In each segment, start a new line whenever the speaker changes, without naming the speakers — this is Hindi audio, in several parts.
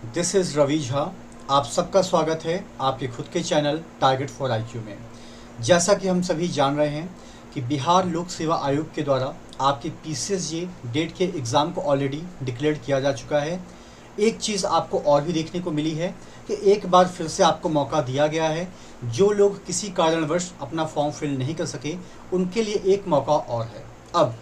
This is Ravi Jha. आप सबका स्वागत है आपके खुद के चैनल टारगेट फॉर आईक्यू में। जैसा कि हम सभी जान रहे हैं कि बिहार लोक सेवा आयोग के द्वारा आपके पीसीएसजे डेट के एग्ज़ाम को ऑलरेडी डिक्लेयर किया जा चुका है। एक चीज़ आपको और भी देखने को मिली है कि एक बार फिर से आपको मौका दिया गया है। जो लोग किसी कारणवश अपना फॉर्म फिल नहीं कर सके उनके लिए एक मौका और है। अब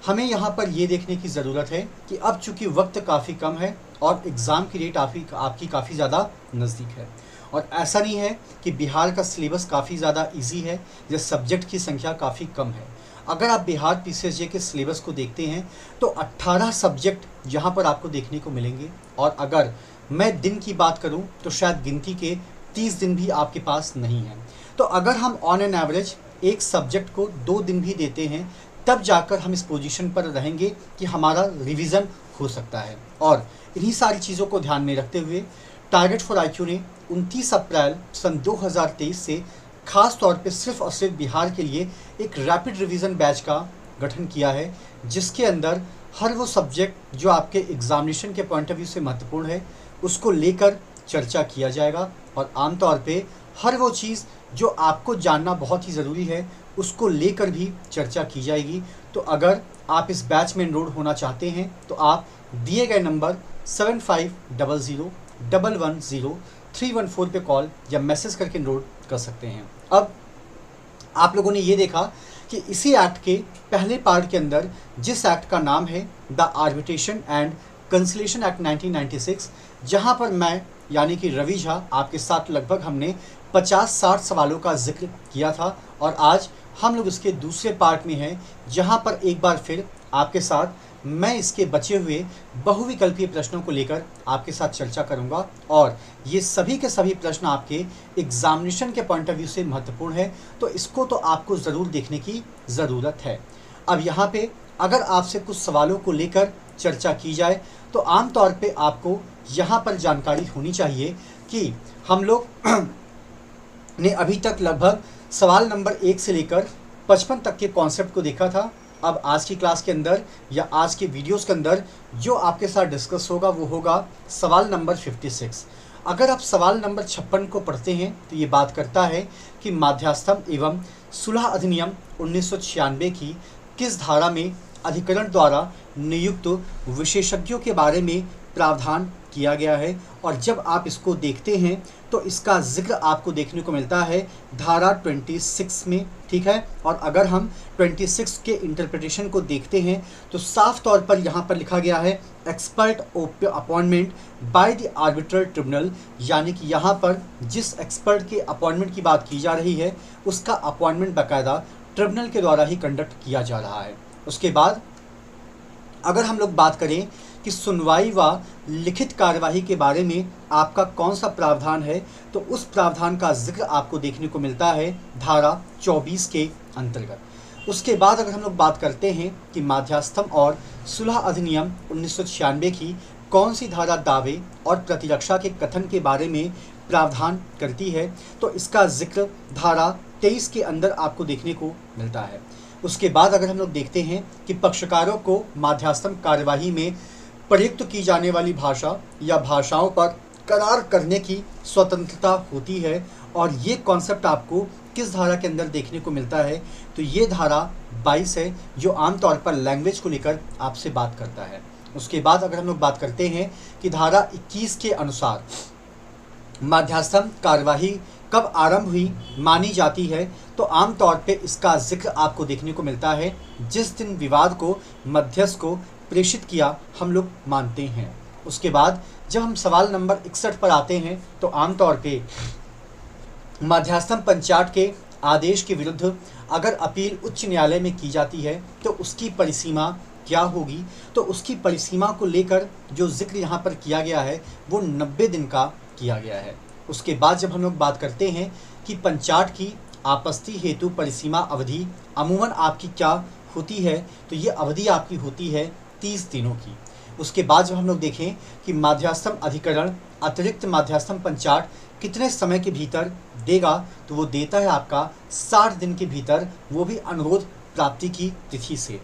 हमें यहाँ पर ये देखने की ज़रूरत है कि अब चूँकि वक्त काफ़ी कम है और एग्ज़ाम की डेट आपकी काफ़ी ज़्यादा नज़दीक है, और ऐसा नहीं है कि बिहार का सिलेबस काफ़ी ज़्यादा इजी है या सब्जेक्ट की संख्या काफ़ी कम है। अगर आप बिहार पीसीएसजे के सिलेबस को देखते हैं तो 18 सब्जेक्ट यहाँ पर आपको देखने को मिलेंगे, और अगर मैं दिन की बात करूँ तो शायद गिनती के 30 दिन भी आपके पास नहीं है। तो अगर हम ऑन एन एवरेज एक सब्जेक्ट को 2 दिन भी देते हैं तब जाकर हम इस पोजीशन पर रहेंगे कि हमारा रिवीजन हो सकता है। और इन्हीं सारी चीज़ों को ध्यान में रखते हुए टारगेट फॉर आईक्यू ने 29 अप्रैल सन 2023 से खास तौर पे सिर्फ और सिर्फ बिहार के लिए एक रैपिड रिवीजन बैच का गठन किया है, जिसके अंदर हर वो सब्जेक्ट जो आपके एग्जामिनेशन के पॉइंट ऑफ व्यू से महत्वपूर्ण है उसको लेकर चर्चा किया जाएगा, और आमतौर पे हर वो चीज़ जो आपको जानना बहुत ही ज़रूरी है उसको लेकर भी चर्चा की जाएगी। तो अगर आप इस बैच में एनरोल होना चाहते हैं तो आप दिए गए नंबर 7500110314 पे कॉल या मैसेज करके एनरोल कर सकते हैं। अब आप लोगों ने ये देखा कि इसी एक्ट के पहले पार्ट के अंदर जिस एक्ट का नाम है the arbitration and conciliation act 1996, जहाँ पर मैं यानी कि रवि झा आपके साथ लगभग हमने 50-60 सवालों का जिक्र किया था, और आज हम लोग इसके दूसरे पार्ट में हैं जहाँ पर एक बार फिर आपके साथ मैं इसके बचे हुए बहुविकल्पीय प्रश्नों को लेकर आपके साथ चर्चा करूँगा, और ये सभी के सभी प्रश्न आपके एग्जामिनेशन के पॉइंट ऑफ व्यू से महत्वपूर्ण है, तो इसको तो आपको ज़रूर देखने की ज़रूरत है। अब यहाँ पे अगर आपसे कुछ सवालों को लेकर चर्चा की जाए तो आम तौर पे आपको यहाँ पर जानकारी होनी चाहिए कि हम लोग ने अभी तक लगभग सवाल नंबर 1 से लेकर 55 तक के कॉन्सेप्ट को देखा था। अब आज की क्लास के अंदर या आज के वीडियोस के अंदर जो आपके साथ डिस्कस होगा वो होगा सवाल नंबर 56। अगर आप सवाल नंबर 56 को पढ़ते हैं तो ये बात करता है कि मध्यस्थम एवं सुलह अधिनियम 1996 की किस धारा में अधिकरण द्वारा नियुक्त विशेषज्ञों के बारे में प्रावधान किया गया है, और जब आप इसको देखते हैं तो इसका जिक्र आपको देखने को मिलता है धारा 26 में, ठीक है। और अगर हम 26 के इंटरप्रिटेशन को देखते हैं तो साफ तौर पर यहाँ पर लिखा गया है expert appointment by the arbitral tribunal, यानी कि यहाँ पर जिस एक्सपर्ट के अपॉइंटमेंट की बात की जा रही है उसका अपॉइंटमेंट बाकायदा ट्रिब्यूनल के द्वारा ही कंडक्ट किया जा रहा है। उसके बाद अगर हम लोग बात करें कि सुनवाई व लिखित कार्यवाही के बारे में आपका कौन सा प्रावधान है, तो उस प्रावधान का जिक्र आपको देखने को मिलता है धारा 24 के अंतर्गत। उसके बाद अगर हम लोग बात करते हैं कि मध्यस्थम और सुलह अधिनियम 1996 की कौन सी धारा दावे और प्रतिरक्षा के कथन के बारे में प्रावधान करती है, तो इसका जिक्र धारा 23 के अंदर आपको देखने को मिलता है। उसके बाद अगर हम लोग देखते हैं कि पक्षकारों को मध्यस्थम कार्यवाही में प्रयुक्त की जाने वाली भाषा या भाषाओं पर करार करने की स्वतंत्रता होती है, और ये कॉन्सेप्ट आपको किस धारा के अंदर देखने को मिलता है, तो ये धारा 22 है जो आमतौर पर लैंग्वेज को लेकर आपसे बात करता है। उसके बाद अगर हम लोग बात करते हैं कि धारा 21 के अनुसार मध्यस्थम कार्यवाही कब आरंभ हुई मानी जाती है, तो आमतौर पे इसका जिक्र आपको देखने को मिलता है जिस दिन विवाद को मध्यस्थ को प्रेषित किया हम लोग मानते हैं। उसके बाद जब हम सवाल नंबर 61 पर आते हैं तो आमतौर पे मध्यस्थम पंचायत के आदेश के विरुद्ध अगर अपील उच्च न्यायालय में की जाती है तो उसकी परिसीमा क्या होगी, तो उसकी परिसीमा को लेकर जो जिक्र यहाँ पर किया गया है वो 90 दिन का किया गया है। उसके बाद जब हम लोग बात करते हैं कि पंचायत की आपत्ति हेतु परिसीमा अवधि अमूमन आपकी क्या होती है, तो ये अवधि आपकी होती है 30 दिनों की। उसके बाद जब हम लोग देखें कि मध्यस्थम अधिकरण अतिरिक्त मध्यस्थम पंचायत कितने समय के भीतर देगा, तो वो देता है आपका 60 दिन के भीतर, वो भी अनुरोध प्राप्ति की तिथि से।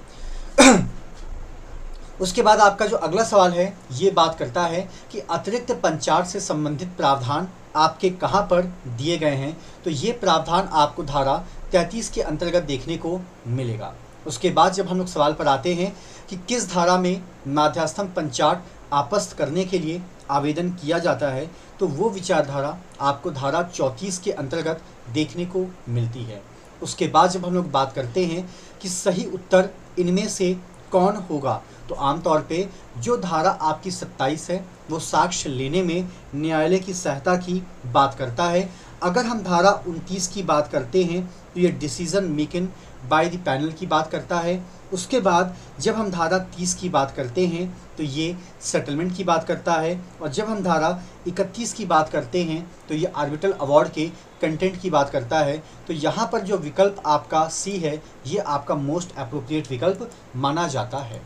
उसके बाद आपका जो अगला सवाल है ये बात करता है कि अतिरिक्त पंचाट से संबंधित प्रावधान आपके कहाँ पर दिए गए हैं। तो ये प्रावधान आपको धारा 33 के अंतर्गत देखने को मिलेगा। उसके बाद जब हम लोग सवाल पर आते हैं कि किस धारा में माध्यास्थम पंचाट आपस्त करने के लिए आवेदन किया जाता है, तो वो विचारधारा आपको धारा 34 के अंतर्गत देखने को मिलती है। उसके बाद जब हम लोग बात करते हैं कि सही उत्तर इनमें से कौन होगा, तो आमतौर पे जो धारा आपकी 27 है वो साक्ष्य लेने में न्यायालय की सहायता की बात करता है। अगर हम धारा 29 की बात करते हैं तो ये decision making by the panel की बात करता है। उसके बाद जब हम धारा 30 की बात करते हैं तो ये सेटलमेंट की बात करता है, और जब हम धारा 31 की बात करते हैं तो ये आर्बिट्रल अवार्ड के कंटेंट की बात करता है। तो यहाँ पर जो विकल्प आपका सी है ये आपका मोस्ट अप्रोप्रिएट विकल्प माना जाता है।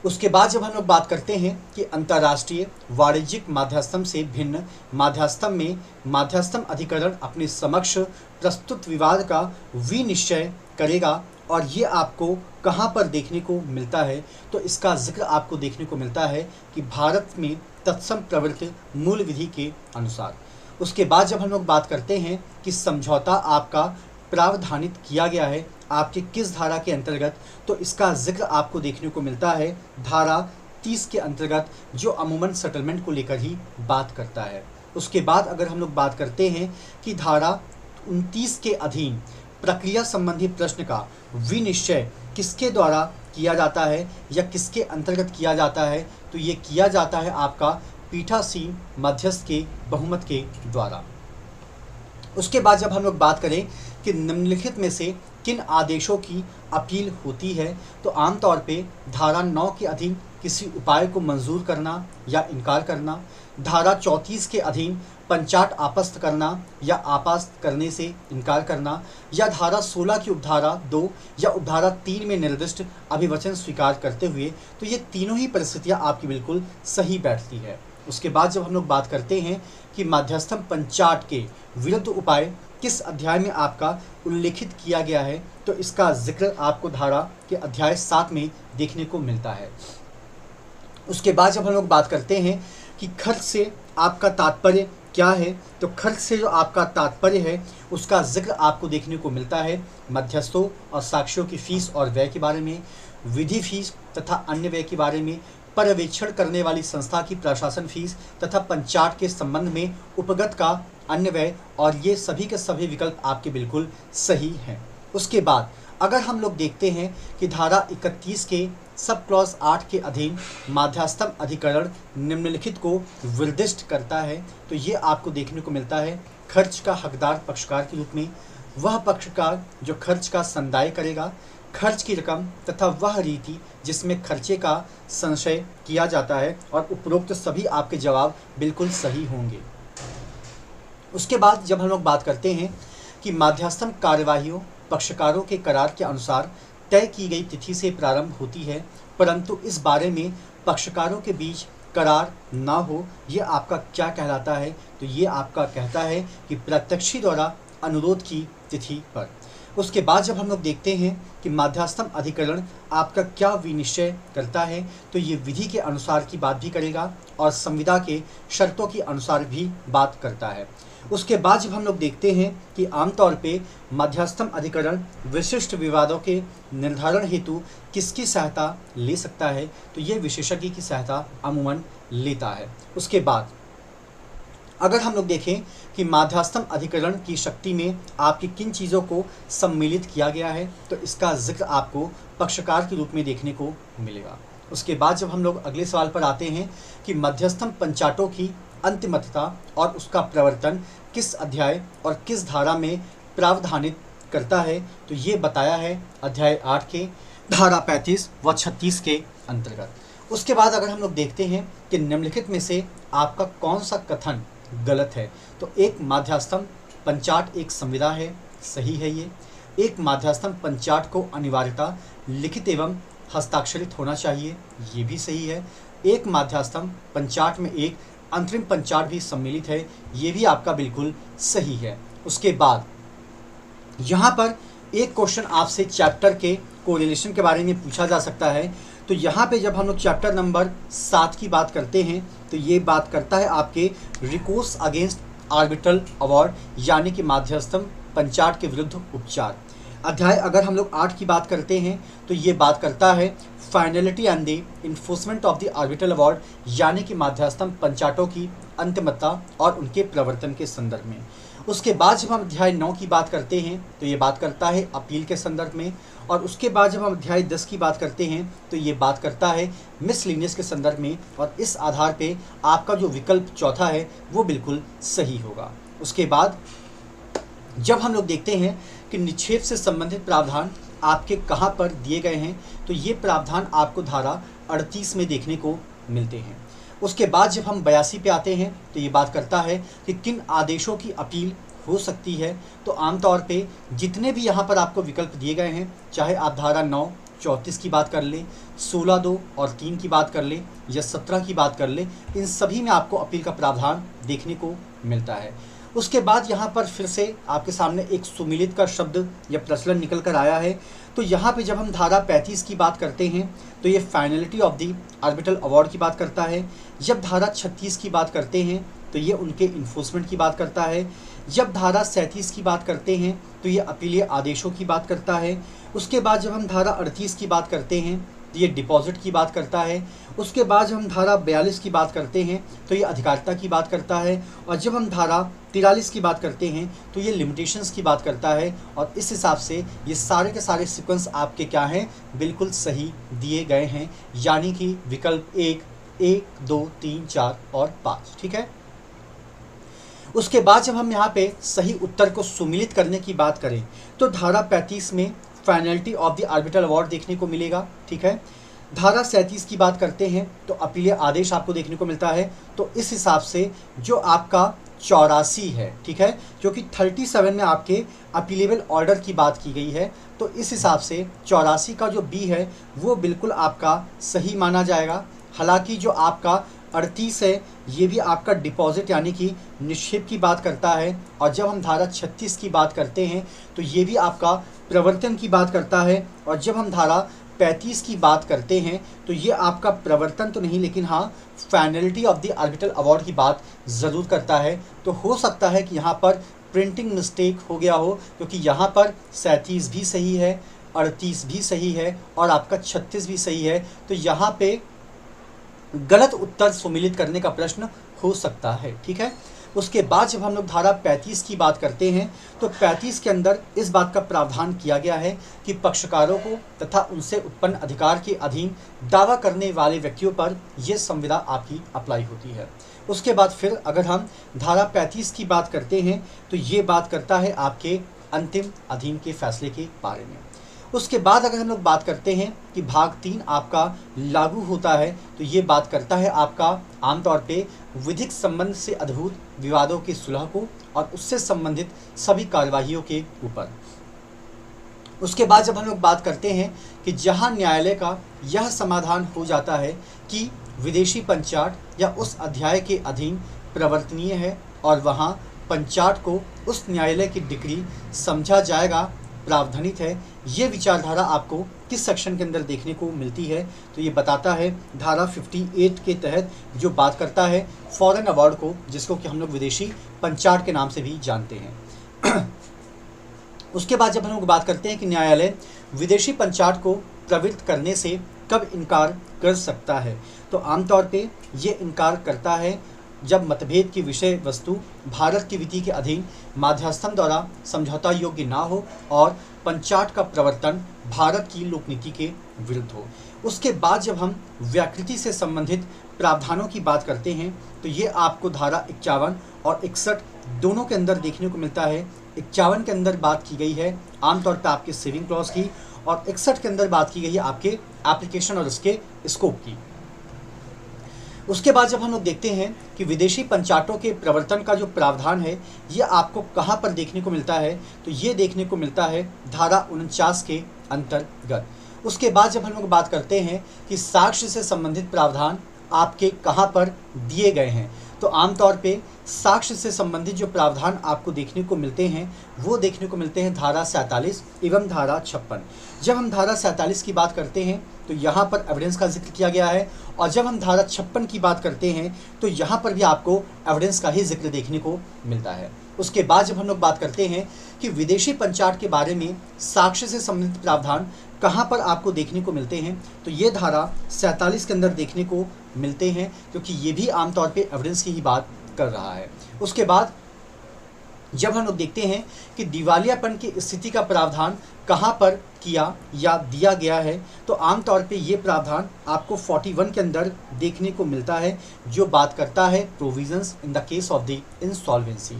उसके बाद जब हम लोग बात करते हैं कि अंतर्राष्ट्रीय वाणिज्यिक माध्यास्थम से भिन्न माध्यास्थम में माध्यास्थम अधिकरण अपने समक्ष प्रस्तुत विवाद का विनिश्चय करेगा, और ये आपको कहाँ पर देखने को मिलता है, तो इसका जिक्र आपको देखने को मिलता है कि भारत में तत्सम प्रवृत्ति मूल विधि के अनुसार। उसके बाद जब हम लोग बात करते हैं कि समझौता आपका प्रावधानित किया गया है आपके किस धारा के अंतर्गत, तो इसका जिक्र आपको देखने को मिलता है धारा 30 के अंतर्गत, जो अमूमन सेटलमेंट को लेकर ही बात करता है। उसके बाद अगर हम लोग बात करते हैं कि धारा 29 के अधीन प्रक्रिया संबंधी प्रश्न का विनिश्चय किसके द्वारा किया जाता है या किसके अंतर्गत किया जाता है, तो ये किया जाता है आपका पीठासीन मध्यस्थ के बहुमत के द्वारा। उसके बाद जब हम लोग बात करें कि निम्नलिखित में से किन आदेशों की अपील होती है, तो आमतौर पे धारा 9 के अधीन किसी उपाय को मंजूर करना या इनकार करना, धारा 34 के अधीन पंचाट आपस्त करना या आपस्त करने से इनकार करना, या धारा 16 की उपधारा 2 या उपधारा 3 में निर्दिष्ट अभिवचन स्वीकार करते हुए, तो ये तीनों ही परिस्थितियाँ आपकी बिल्कुल सही बैठती है। उसके बाद जब हम लोग बात करते हैं कि माध्यस्थम पंचाट के विरुद्ध उपाय किस अध्याय में आपका उल्लेखित किया गया है, तो इसका जिक्र आपको धारा के अध्याय 7 में देखने को मिलता है। उसके बाद जब हम लोग बात करते हैं कि खर्च से आपका तात्पर्य क्या है, तो खर्च से जो आपका तात्पर्य है उसका जिक्र आपको देखने को मिलता है मध्यस्थों और साक्षियों की फीस और व्यय के बारे में, विधि फीस तथा अन्य व्यय के बारे में, पर्यवेक्षण करने वाली संस्था की प्रशासन फीस तथा पंचाट के संबंध में उपगत का अन्य व्यय, और ये सभी के सभी विकल्प आपके बिल्कुल सही हैं। उसके बाद अगर हम लोग देखते हैं कि धारा 31 के सब क्लॉज 8 के अधीन माध्यास्थम अधिकरण निम्नलिखित को निर्दिष्ट करता है, तो ये आपको देखने को मिलता है खर्च का हकदार पक्षकार के रूप में वह पक्षकार जो खर्च का संदाय करेगा, खर्च की रकम तथा वह रीति जिसमें खर्चे का संशय किया जाता है, और उपरोक्त सभी आपके जवाब बिल्कुल सही होंगे। उसके बाद जब हम लोग बात करते हैं कि माध्यास्थम कार्यवाहियों पक्षकारों के करार के अनुसार तय की गई तिथि से प्रारंभ होती है, परंतु इस बारे में पक्षकारों के बीच करार ना हो, ये आपका क्या कहलाता है, तो ये आपका कहता है कि प्रत्यक्षी द्वारा अनुरोध की तिथि पर। उसके बाद जब हम लोग देखते हैं कि माध्यास्थम अधिकरण आपका क्या विनिश्चय करता है, तो ये विधि के अनुसार की बात भी करेगा और संविदा के शर्तों के अनुसार भी बात करता है। उसके बाद जब हम लोग देखते हैं कि आमतौर पे मध्यस्थम अधिकरण विशिष्ट विवादों के निर्धारण हेतु किसकी सहायता ले सकता है, तो ये विशेषज्ञ की सहायता अमूमन लेता है। उसके बाद अगर हम लोग देखें कि माध्यास्थम अधिकरण की शक्ति में आपकी किन चीज़ों को सम्मिलित किया गया है, तो इसका जिक्र आपको पक्षकार के रूप में देखने को मिलेगा। उसके बाद जब हम लोग अगले सवाल पर आते हैं कि मध्यस्थम पंचाटों की अंतिमतता और उसका प्रवर्तन किस अध्याय और किस धारा में प्रावधानित करता है, तो ये बताया है अध्याय 8 के धारा 35 व 36 के अंतर्गत। उसके बाद अगर हम लोग देखते हैं कि निम्नलिखित में से आपका कौन सा कथन गलत है, तो एक माध्यास्थम पंचाट एक संविदा है, सही है ये। एक माध्यास्थम पंचाट को अनिवार्यता लिखित एवं हस्ताक्षरित होना चाहिए, ये भी सही है। एक माध्यास्थम पंचाट में एक अंतरिम पंचाट भी सम्मिलित है, ये भी आपका बिल्कुल सही है। उसके बाद यहाँ पर एक क्वेश्चन आपसे चैप्टर के कोरिलेशन के बारे में पूछा जा सकता है, तो यहाँ पे जब हम लोग चैप्टर नंबर 7 की बात करते हैं तो ये बात करता है आपके रिकोर्स अगेंस्ट आर्बिट्रल अवार्ड यानी कि माध्यस्थम पंचाट के विरुद्ध उपचार। अध्याय अगर हम लोग 8 की बात करते हैं तो ये बात करता है finality and the enforcement of the arbitral award यानी कि माध्यस्थम पंचाटों की अंतिमता और उनके प्रवर्तन के संदर्भ में। उसके बाद जब हम अध्याय 9 की बात करते हैं तो ये बात करता है अपील के संदर्भ में, और उसके बाद जब हम अध्याय 10 की बात करते हैं तो ये बात करता है मिसलिनियस के संदर्भ में, और इस आधार पे आपका जो विकल्प चौथा है वो बिल्कुल सही होगा। उसके बाद जब हम लोग देखते हैं कि निक्षेप से संबंधित प्रावधान आपके कहाँ पर दिए गए हैं तो ये प्रावधान आपको धारा 38 में देखने को मिलते हैं। उसके बाद जब हम 82 पे आते हैं तो ये बात करता है कि किन आदेशों की अपील हो सकती है। तो आमतौर पे जितने भी यहाँ पर आपको विकल्प दिए गए हैं, चाहे आप धारा 9, 34 की बात कर लें, 16, 2 और 3 की बात कर लें या 17 की बात कर लें, इन सभी में आपको अपील का प्रावधान देखने को मिलता है। उसके बाद यहाँ पर फिर से आपके सामने एक सुमिलित का शब्द या प्रचलन निकल कर आया है। तो यहाँ पे जब हम धारा 35 की बात करते हैं तो ये finality of the arbitral award की बात करता है। जब धारा 36 की बात करते हैं तो ये उनके इन्फोर्समेंट की बात करता है। जब धारा 37 की बात करते हैं तो ये अपीलीय आदेशों की बात करता है। उसके बाद जब हम धारा 38 की बात करते हैं तो ये डिपॉजिट की बात करता है। उसके बाद जब हम धारा 42 की बात करते हैं तो ये अधिकारिता की बात करता है, और जब हम धारा 43 की बात करते हैं तो ये लिमिटेशंस की बात करता है। और इस हिसाब से ये सारे के सारे सीक्वेंस आपके क्या हैं, बिल्कुल सही दिए गए हैं, यानी कि विकल्प 1, 2, 3, 4 और 5। ठीक है। उसके बाद जब हम यहाँ पे सही उत्तर को सुमिलित करने की बात करें तो धारा 35 में finality of the arbitral award देखने को मिलेगा। ठीक है। धारा 37 की बात करते हैं तो अपीलीय आदेश आपको देखने को मिलता है। तो इस हिसाब से जो आपका 84 है, ठीक है, जो कि 37 में आपके अपीलेबल ऑर्डर की बात की गई है, तो इस हिसाब से 84 का जो बी है वो बिल्कुल आपका सही माना जाएगा। हालांकि जो आपका 38 है ये भी आपका डिपॉजिट यानी कि निक्षेप की बात करता है, और जब हम धारा 36 की बात करते हैं तो ये भी आपका प्रवर्तन की बात करता है, और जब हम धारा 35 की बात करते हैं तो ये आपका प्रवर्तन तो नहीं लेकिन हाँ finality of the arbitral award की बात ज़रूर करता है। तो हो सकता है कि यहाँ पर प्रिंटिंग मिस्टेक हो गया हो, क्योंकि यहाँ पर 37 भी सही है, 38 भी सही है और आपका 36 भी सही है। तो यहाँ पे गलत उत्तर सुमिलित करने का प्रश्न हो सकता है। ठीक है। उसके बाद जब हम लोग धारा 35 की बात करते हैं तो 35 के अंदर इस बात का प्रावधान किया गया है कि पक्षकारों को तथा उनसे उत्पन्न अधिकार के अधीन दावा करने वाले व्यक्तियों पर यह संविदा आपकी अप्लाई होती है। उसके बाद फिर अगर हम धारा 35 की बात करते हैं तो ये बात करता है आपके अंतिम अधीन के फैसले के बारे में। उसके बाद अगर हम लोग बात करते हैं कि भाग 3 आपका लागू होता है तो ये बात करता है आपका आमतौर पे विधिक संबंध से अद्भुत विवादों की सुलह को और उससे संबंधित सभी कार्यवाहियों के ऊपर। उसके बाद जब हम लोग बात करते हैं कि जहां न्यायालय का यह समाधान हो जाता है कि विदेशी पंचाट या उस अध्याय के अधीन प्रवर्तनीय है और वहां पंचाट को उस न्यायालय की डिग्री समझा जाएगा प्रावधानित है, ये विचारधारा आपको किस सेक्शन के अंदर देखने को मिलती है तो ये बताता है धारा 58 के तहत जो बात करता है फॉरेन अवार्ड को, जिसको कि हम लोग विदेशी पंचाट के नाम से भी जानते हैं। उसके बाद जब हम लोग बात करते हैं कि न्यायालय विदेशी पंचाट को प्रवृत्त करने से कब इनकार कर सकता है, तो आमतौर पे ये इनकार करता है जब मतभेद की विषय वस्तु भारत की विधि के अधीन माध्यस्थम द्वारा समझौता योग्य ना हो और पंचाट का प्रवर्तन भारत की लोकनीति के विरुद्ध हो। उसके बाद जब हम व्याकृति से संबंधित प्रावधानों की बात करते हैं तो ये आपको धारा 51 और 61 दोनों के अंदर देखने को मिलता है। 51 के अंदर बात की गई है आमतौर पर आपके सेविंग क्लॉज की, और 61 के अंदर बात की गई है आपके एप्लीकेशन और उसके स्कोप की। उसके बाद जब हम लोग देखते हैं कि विदेशी पंचाटों के प्रवर्तन का जो प्रावधान है ये आपको कहाँ पर देखने को मिलता है, तो ये देखने को मिलता है धारा 49 के अंतर्गत। उसके बाद जब हम लोग बात करते हैं कि साक्ष्य से संबंधित प्रावधान आपके कहाँ पर दिए गए हैं, तो आमतौर पे साक्ष्य से संबंधित जो प्रावधान आपको देखने को मिलते हैं वो देखने को मिलते हैं धारा 47 एवं धारा 56। जब हम धारा 47 की बात करते हैं तो यहाँ पर एविडेंस का जिक्र किया गया है। और जब हम धारा 56 की बात करते हैं तो यहाँ पर भी आपको एविडेंस का ही जिक्र देखने को मिलता है। उसके बाद जब हम लोग बात करते हैं कि विदेशी पंचाट के बारे में साक्ष्य से संबंधित प्रावधान कहाँ पर आपको देखने को मिलते हैं, तो ये धारा 47 के अंदर देखने को मिलते हैं, क्योंकि ये भी आमतौर पे एविडेंस की ही बात कर रहा है। उसके बाद जब हम लोग देखते हैं कि दिवालियापन की स्थिति का प्रावधान कहाँ पर किया या दिया गया है, तो आमतौर पे ये प्रावधान आपको 41 के अंदर देखने को मिलता है, जो बात करता है provisions in the case of the insolvency.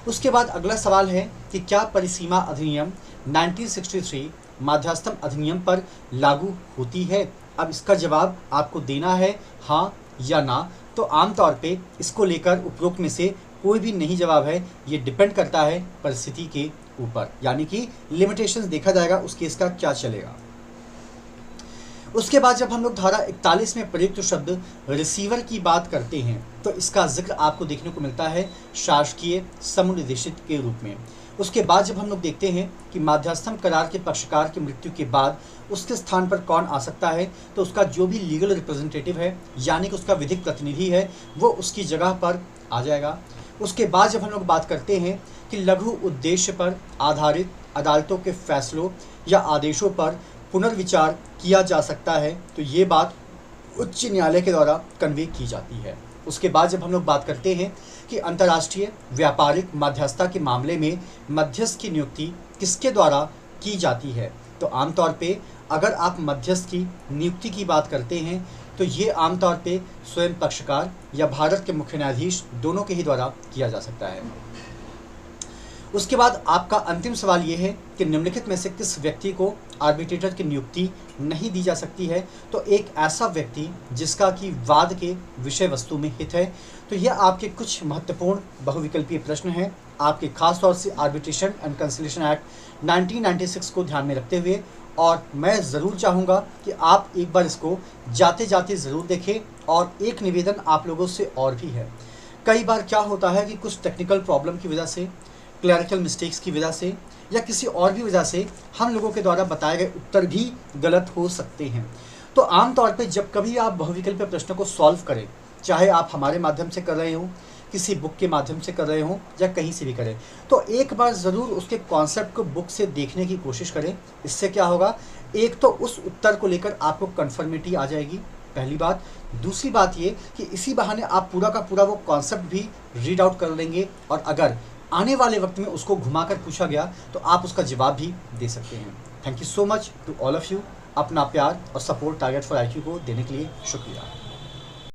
उसके बाद अगला सवाल है कि क्या परिसीमा अधिनियम 1963 मध्यस्थम अधिनियम पर लागू होती है। अब इसका जवाब आपको देना है हाँ या ना। तो आमतौर पे इसको लेकर उपरोक्त में से कोई भी नहीं जवाब है, ये डिपेंड करता है परिस्थिति के ऊपर, यानी कि लिमिटेशंस देखा जाएगा उस केस का क्या चलेगा। उसके बाद जब हम लोग धारा 41 में प्रयुक्त शब्द रिसीवर की बात करते हैं तो इसका जिक्र आपको देखने को मिलता है शासकीय समुनिदेशित के रूप में। उसके बाद जब हम लोग देखते हैं कि मध्यस्थम करार के पक्षकार की मृत्यु के बाद उसके स्थान पर कौन आ सकता है, तो उसका जो भी लीगल रिप्रेजेंटेटिव है यानी कि उसका विधिक प्रतिनिधि है वो उसकी जगह पर आ जाएगा। उसके बाद जब हम लोग बात करते हैं कि लघु उद्देश्य पर आधारित अदालतों के फैसलों या आदेशों पर पुनर्विचार किया जा सकता है, तो ये बात उच्च न्यायालय के द्वारा कन्वे की जाती है। उसके बाद जब हम लोग बात करते हैं कि अंतर्राष्ट्रीय व्यापारिक मध्यस्थता के मामले में मध्यस्थ की नियुक्ति किसके द्वारा की जाती है, तो आमतौर पे अगर आप मध्यस्थ की नियुक्ति की बात करते हैं तो ये आमतौर पे स्वयं पक्षकार या भारत के मुख्य न्यायाधीश दोनों के ही द्वारा किया जा सकता है। उसके बाद आपका अंतिम सवाल ये है कि निम्नलिखित में से किस व्यक्ति को आर्बिट्रेटर की नियुक्ति नहीं दी जा सकती है, तो एक ऐसा व्यक्ति जिसका कि वाद के विषय वस्तु में हित है। तो यह आपके कुछ महत्वपूर्ण बहुविकल्पीय प्रश्न हैं, आपके खास तौर से आर्बिट्रेशन एंड कंसिलिएशन एक्ट 1996 को ध्यान में रखते हुए, और मैं ज़रूर चाहूँगा कि आप एक बार इसको जाते जाते ज़रूर देखें। और एक निवेदन आप लोगों से और भी है, कई बार क्या होता है कि कुछ टेक्निकल प्रॉब्लम की वजह से, क्लैरिकल मिस्टेक्स की वजह से या किसी और भी वजह से हम लोगों के द्वारा बताए गए उत्तर भी गलत हो सकते हैं। तो आमतौर पे जब कभी आप बहुविकल्पीय प्रश्नों को सॉल्व करें, चाहे आप हमारे माध्यम से कर रहे हो, किसी बुक के माध्यम से कर रहे हो या कहीं से भी करें, तो एक बार ज़रूर उसके कॉन्सेप्ट को बुक से देखने की कोशिश करें। इससे क्या होगा, एक तो उस उत्तर को लेकर आपको कन्फर्मिटी आ जाएगी, पहली बात। दूसरी बात ये कि इसी बहाने आप पूरा का पूरा वो कॉन्सेप्ट भी रीड आउट कर लेंगे, और अगर आने वाले वक्त में उसको घुमाकर पूछा गया तो आप उसका जवाब भी दे सकते हैं। Thank you so much to all of you. अपना प्यार और सपोर्ट टारगेट फॉर IQ को देने के लिए शुक्रिया।